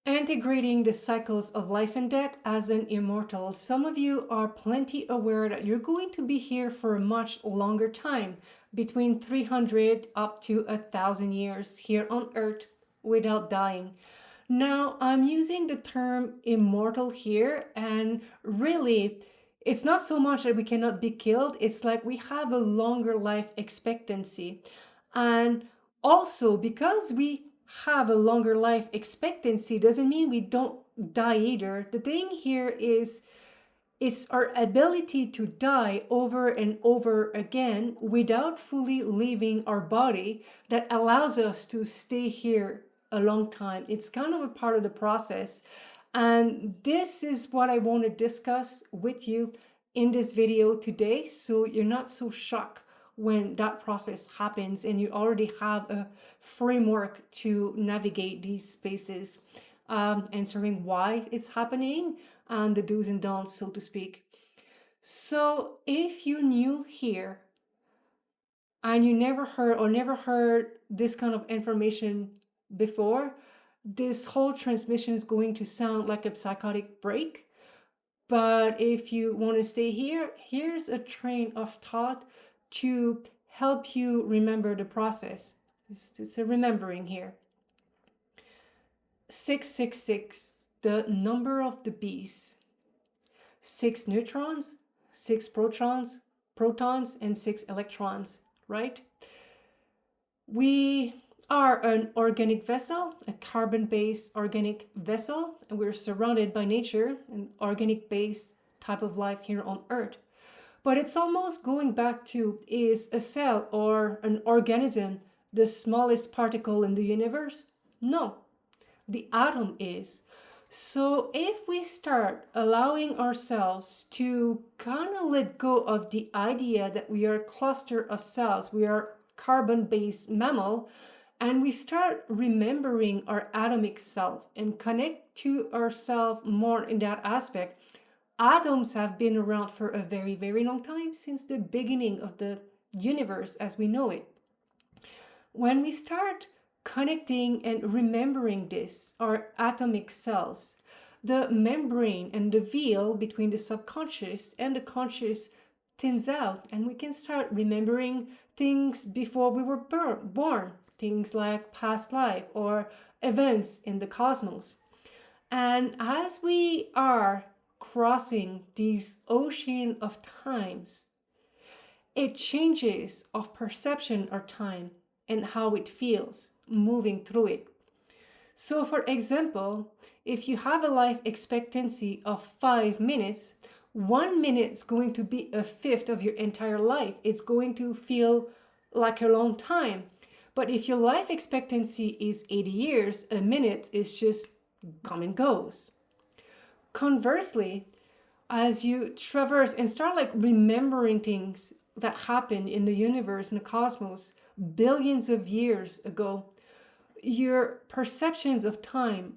Integrating the cycles of life and death as an immortal. Some of you are plenty aware that you're going to be here for a much longer time, between 300 up to 1,000 years here on Earth without dying. Now, I'm using the term immortal here, and really, it's not so much that we cannot be killed, it's like we have a longer life expectancy. And also, because we have a longer life expectancy, doesn't mean we don't die either. The thing here is, it's our ability to die over and over again without fully leaving our body that allows us to stay here a long time. It's kind of a part of the process. And this is what I want to discuss with you in this video today, so you're not so shocked when that process happens and you already have a framework to navigate these spaces, answering why it's happening and the do's and don'ts, so to speak. So if you're new here and you never heard this kind of information before, this whole transmission is going to sound like a psychotic break. But if you want to stay here, here's a train of thought to help you remember the process. It's a remembering here. 666, the number of the beast. 6 neutrons, 6 protons, and 6 electrons, right? We are an organic vessel, a carbon-based organic vessel, and we're surrounded by nature, an organic-based type of life here on Earth. But it's almost going back to, is a cell or an organism the smallest particle in the universe? No, the atom is. So if we start allowing ourselves to kind of let go of the idea that we are a cluster of cells, we are carbon-based mammal, and we start remembering our atomic self and connect to ourselves more in that aspect. Atoms have been around for a very, very long time, since the beginning of the universe as we know it. When we start connecting and remembering this, our atomic cells, the membrane and the veil between the subconscious and the conscious thins out, and we can start remembering things before we were born, things like past life or events in the cosmos. And as we are crossing these ocean of times, it changes of perception of time and how it feels moving through it. So for example, if you have a life expectancy of 5 minutes, 1 minute is going to be a fifth of your entire life. It's going to feel like a long time. But if your life expectancy is 80 years, a minute is just come and goes. Conversely, as you traverse and start like remembering things that happened in the universe, in the cosmos, billions of years ago, your perceptions of time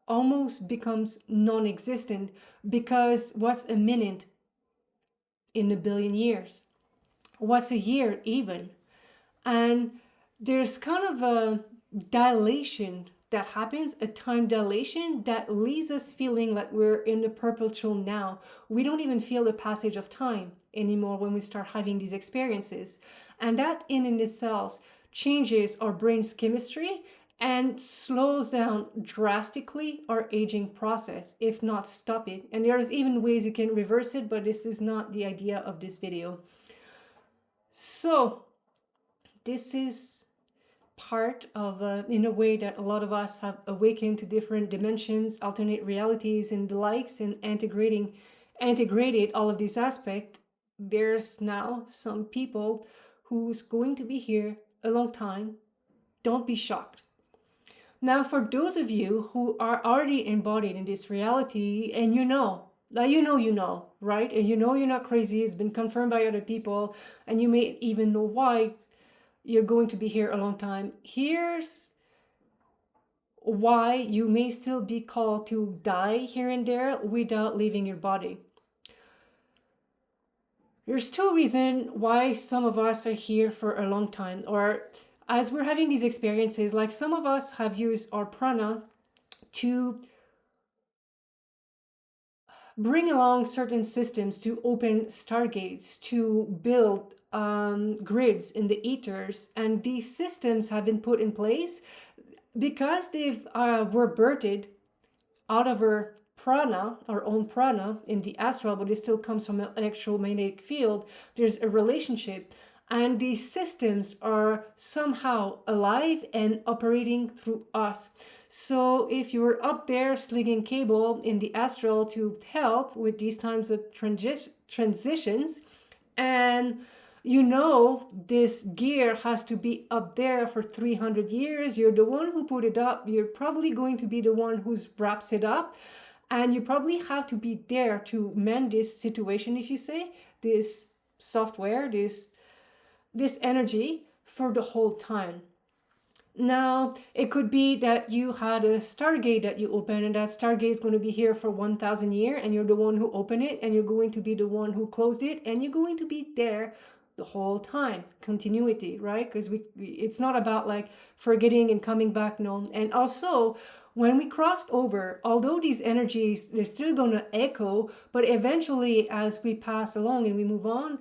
almost becomes non-existent, because what's a minute in a billion years? What's a year even? And there's kind of a dilation that happens, a time dilation that leaves us feeling like we're in the perpetual now. We don't even feel the passage of time anymore when we start having these experiences. And that in itself changes our brain's chemistry and slows down drastically our aging process, if not stop it. And there's even ways you can reverse it, but this is not the idea of this video. So this is part of, in a way that a lot of us have awakened to different dimensions, alternate realities and the likes, and integrated all of these aspects. There's now some people who's going to be here a long time. Don't be shocked. Now, for those of you who are already embodied in this reality, and you know, right? And you know you're not crazy, it's been confirmed by other people, and you may even know why you're going to be here a long time. Here's why you may still be called to die here and there without leaving your body. There's 2 reasons why some of us are here for a long time, or as we're having these experiences, like some of us have used our prana to bring along certain systems, to open stargates, to build grids in the ethers. And these systems have been put in place because they've were birthed out of our own prana in the astral, but it still comes from an electromagnetic field. There's a relationship, and these systems are somehow alive and operating through us. So if you're up there slinging cable in the astral to help with these times of transitions, and you know this gear has to be up there for 300 years, you're the one who put it up, you're probably going to be the one who wraps it up, and you probably have to be there to mend this situation, if you say, this software, this energy for the whole time. Now, it could be that you had a stargate that you open, and that stargate is going to be here for 1,000 years, and you're the one who opened it, and you're going to be the one who closed it, and you're going to be there the whole time. Continuity, right? Because it's not about like forgetting and coming back, no. And also, when we crossed over, although these energies, they're still going to echo, but eventually as we pass along and we move on,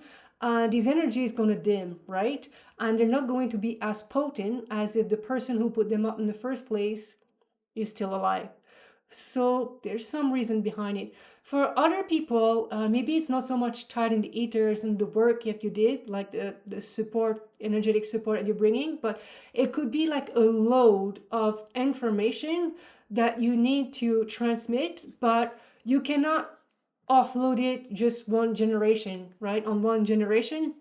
these energies going to dim, right? And they're not going to be as potent as if the person who put them up in the first place is still alive. So there's some reason behind it. For other people, maybe it's not so much tied in the ethers and the work that you did, like the support, energetic support that you're bringing, but it could be like a load of information that you need to transmit, but you cannot offload it just one generation, right? On one generation,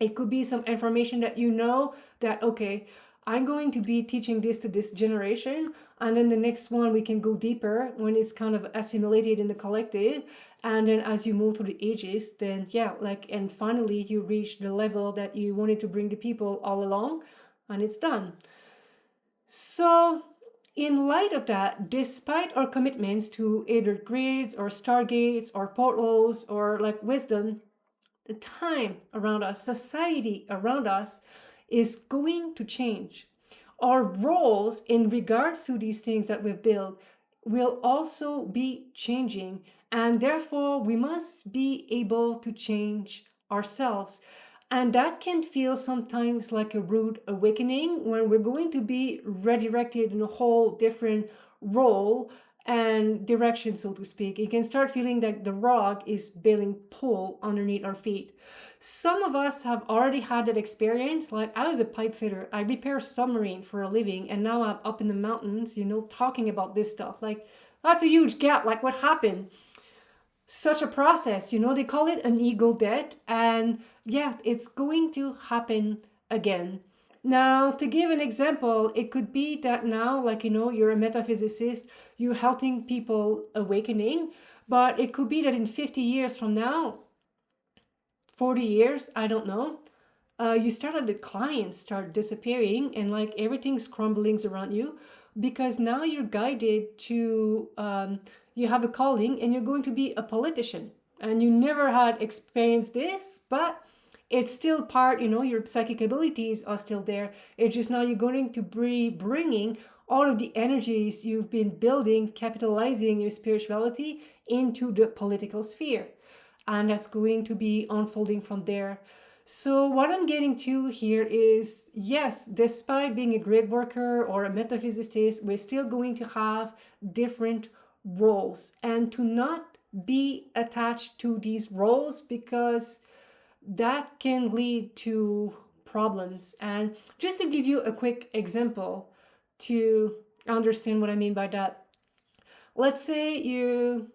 it could be some information that you know that, okay, I'm going to be teaching this to this generation, and then the next one we can go deeper when it's kind of assimilated in the collective. And then as you move through the ages, then yeah, like, and finally you reach the level that you wanted to bring the people all along, and it's done. So in light of that, despite our commitments to either grids or stargates or portals or like wisdom, the time around us, society around us is going to change. Our roles in regards to these things that we've built will also be changing, and therefore we must be able to change ourselves. And that can feel sometimes like a rude awakening when we're going to be redirected in a whole different role and direction, so to speak. You can start feeling that the rug is being pulled underneath our feet. Some of us have already had that experience. Like, I was a pipe fitter, I repair submarine for a living, and now I'm up in the mountains, talking about this stuff. Like, that's a huge gap. Like, what happened? Such a process, they call it an ego debt, and yeah, it's going to happen again. Now, to give an example, it could be that now, like, you're a metaphysicist, you're helping people awakening, but it could be that in 50 years from now, 40 years, I don't know, you start a decline, start disappearing, and like everything's crumbling around you because now you're guided to, you have a calling and you're going to be a politician. And you never had experienced this, but it's still part, your psychic abilities are still there. It's just now you're going to be bringing all of the energies you've been building, capitalizing your spirituality into the political sphere. And that's going to be unfolding from there. So what I'm getting to here is, yes, despite being a grid worker or a metaphysicist, we're still going to have different roles, and to not be attached to these roles because that can lead to problems. And just to give you a quick example to understand what I mean by that, let's say you're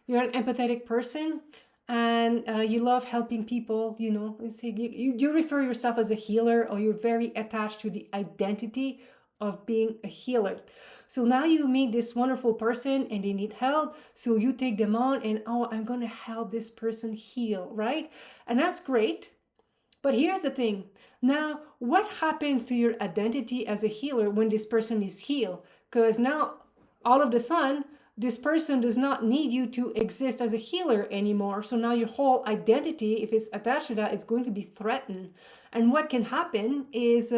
an empathetic person and you love helping people, let's say you refer yourself as a healer, or you're very attached to the identity of being a healer. So now you meet this wonderful person and they need help, so you take them on and, oh, I'm going to help this person heal, right? And that's great. But here's the thing. Now, what happens to your identity as a healer when this person is healed? Because now, all of a sudden, this person does not need you to exist as a healer anymore. So now your whole identity, if it's attached to that, it's going to be threatened. And what can happen is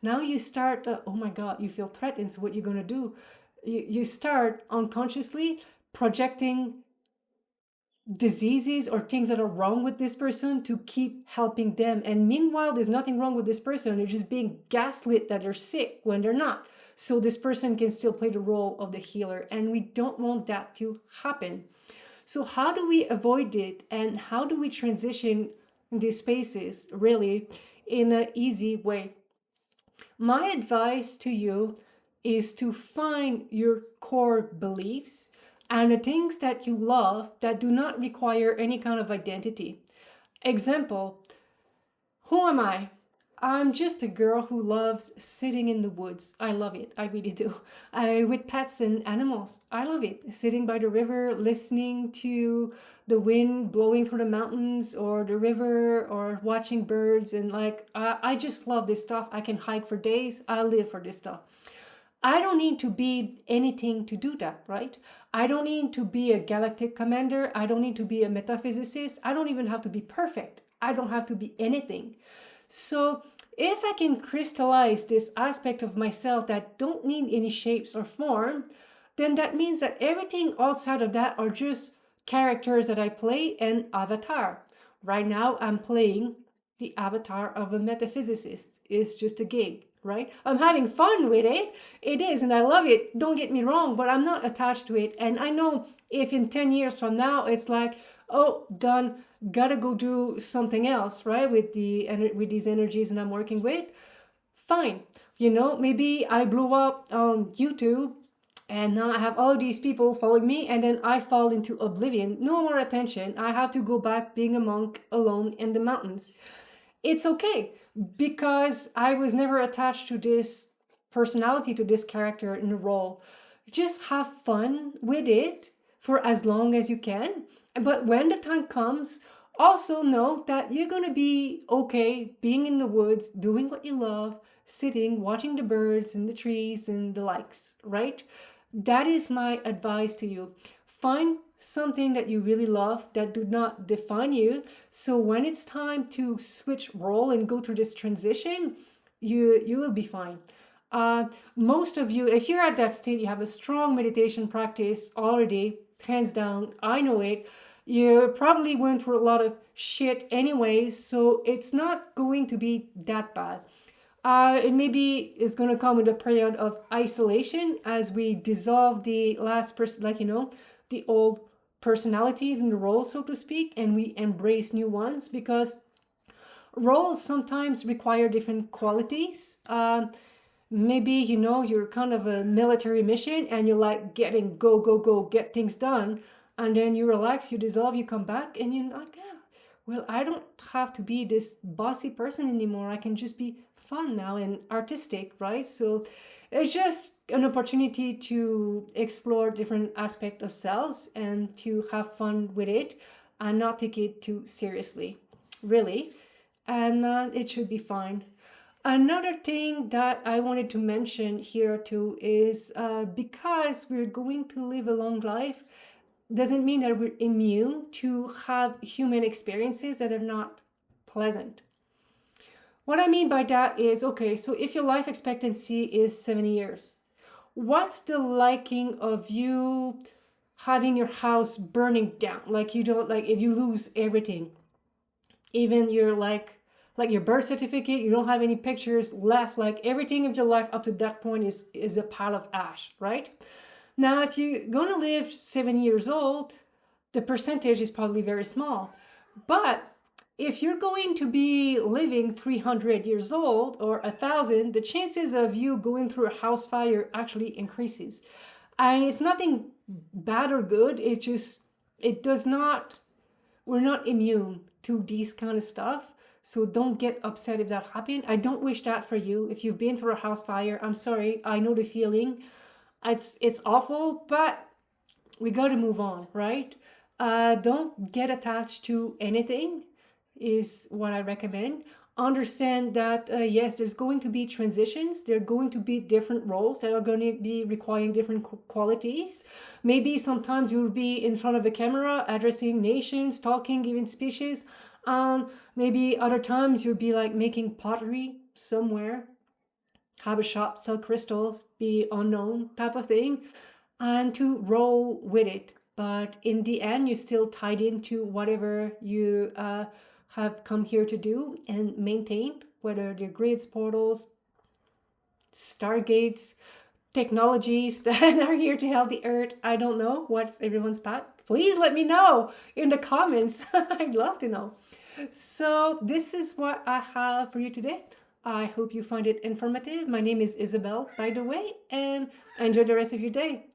now you start, oh my God, you feel threatened. So what you're going to do? You start unconsciously projecting diseases or things that are wrong with this person to keep helping them. And meanwhile, there's nothing wrong with this person. They're just being gaslit that they're sick when they're not. So this person can still play the role of the healer. And we don't want that to happen. So, how do we avoid it? And how do we transition these spaces really in an easy way? My advice to you is to find your core beliefs and the things that you love that do not require any kind of identity. Example, who am I? I'm just a girl who loves sitting in the woods. I love it. I really do. I with pets and animals. I love it. Sitting by the river, listening to the wind blowing through the mountains or the river or watching birds and like I just love this stuff. I can hike for days. I live for this stuff. I don't need to be anything to do that, right? I don't need to be a galactic commander. I don't need to be a metaphysicist. I don't even have to be perfect. I don't have to be anything. So if I can crystallize this aspect of myself that don't need any shapes or form, then that means that everything outside of that are just characters that I play and avatar. Right now I'm playing the avatar of a metaphysicist. It's just a gig, right? I'm having fun with it. It is, and I love it. Don't get me wrong, but I'm not attached to it. And I know if in 10 years from now it's like, oh, done, gotta go do something else, right? With these energies that I'm working with, fine. Maybe I blew up on YouTube and now I have all these people following me, and then I fall into oblivion. No more attention. I have to go back being a monk alone in the mountains. It's okay because I was never attached to this personality, to this character in the role. Just have fun with it for as long as you can. But when the time comes, also know that you're going to be okay being in the woods, doing what you love, sitting, watching the birds and the trees and the likes, right? That is my advice to you. Find something that you really love that do not define you. So when it's time to switch role and go through this transition, you will be fine. Most of you, if you're at that state, you have a strong meditation practice already, hands down. I know it. You probably went through a lot of shit anyways, so it's not going to be that bad. It maybe is going to come with a period of isolation as we dissolve the last person, like, the old personalities in the role, so to speak, and we embrace new ones because roles sometimes require different qualities. Maybe, you're kind of a military mission and you're like getting go, go, go, get things done. And then you relax, you dissolve, you come back, and you're like, yeah, well, I don't have to be this bossy person anymore. I can just be fun now and artistic, right? So it's just an opportunity to explore different aspects of cells and to have fun with it and not take it too seriously, really. And it should be fine. Another thing that I wanted to mention here too is because we're going to live a long life, doesn't mean that we're immune to have human experiences that are not pleasant. What I mean by that is, okay, so if your life expectancy is 70 years, what's the liking of you having your house burning down? Like you don't like if you lose everything, even your like your birth certificate, you don't have any pictures left, like everything of your life up to that point is a pile of ash, right? Now, if you're going to live 70 years old, the percentage is probably very small. But if you're going to be living 300 years old or 1,000, the chances of you going through a house fire actually increases. And it's nothing bad or good. It does not, we're not immune to these kind of stuff. So don't get upset if that happened. I don't wish that for you. If you've been through a house fire, I'm sorry. I know the feeling. It's awful, but we got to move on, right? Don't get attached to anything is what I recommend. Understand that yes, there's going to be transitions. There are going to be different roles that are going to be requiring different qualities. Maybe sometimes you'll be in front of a camera addressing nations, talking, even speeches. Maybe other times you'll be like making pottery somewhere. have a shop, sell crystals, be unknown type of thing, and to roll with it. But in the end, you're still tied into whatever you have come here to do and maintain, whether they're grids, portals, stargates, technologies that are here to help the earth. I don't know what's everyone's path. Please let me know in the comments. I'd love to know. So this is what I have for you today. I hope you find it informative. My name is Isabelle, by the way, and enjoy the rest of your day.